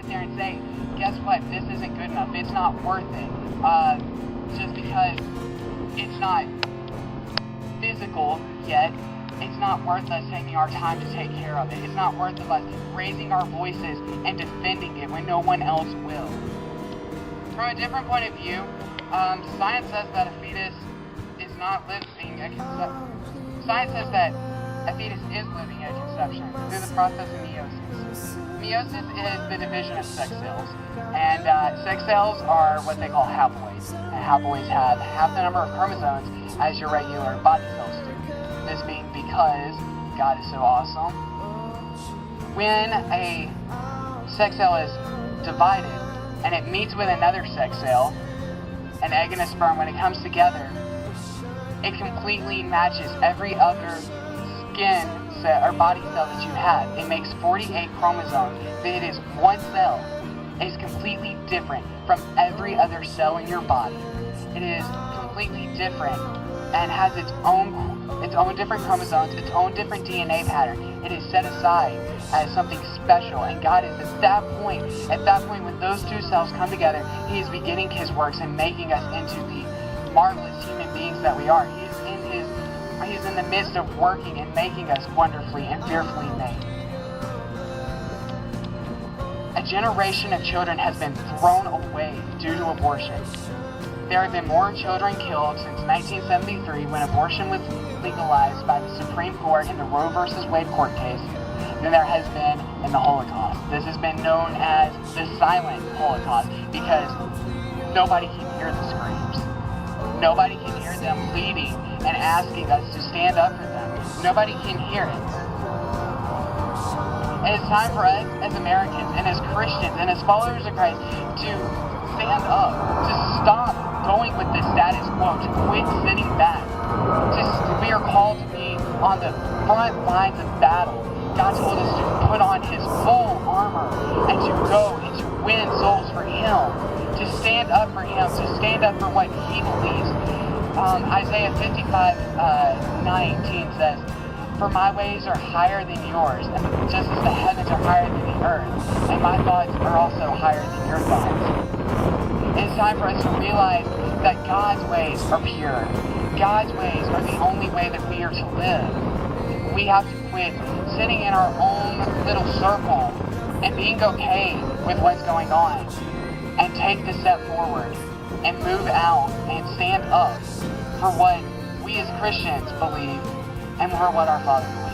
sit there and say, guess what, this isn't good enough, it's not worth it, just because it's not physical yet. It's not worth us taking our time to take care of it. It's not worth of us raising our voices and defending it when no one else will. From a different point of view, science says that a fetus is not living at conception. Science says that a fetus is living at conception through the process of meiosis. Meiosis is the division of sex cells, and sex cells are what they call haploids. And haploids have half the number of chromosomes as your regular body cells do. This being because God is so awesome. When a sex cell is divided and it meets with another sex cell, an egg and a sperm, when it comes together, it completely matches every other skin cell or body cell that you have. It makes 48 chromosomes. It is one cell. It is completely different from every other cell in your body. It is completely different and has its own different chromosomes, its own different DNA pattern. It is set aside as something special, and God is at that point when those two cells come together, He is beginning His works and making us into the marvelous human beings that we are. He is in the midst of working and making us wonderfully and fearfully made. A generation of children has been thrown away due to abortion. There have been more children killed since 1973, when abortion was legalized by the Supreme Court in the Roe v. Wade court case, than there has been in the Holocaust. This has been known as the silent Holocaust because nobody can hear the screams. Nobody can hear them pleading and asking us to stand up for them. Nobody can hear it. And it's time for us as Americans and as Christians and as followers of Christ to stand up, to stop going with the status quo, to quit sitting back. We are called to be on the front lines of battle. God told us to put on His full armor and to go and to win souls for Him, to stand up for Him, to stand up for what He believes. Isaiah 55:19 says, "For my ways are higher than yours, and just as the heavens are higher than the earth, and my thoughts are also higher than your thoughts." It's time for us to realize that God's ways are pure. God's ways are the only way that we are to live. We have to quit sitting in our own little circle and being okay with what's going on, and take the step forward and move out and stand up for what we as Christians believe and for what our Father believes.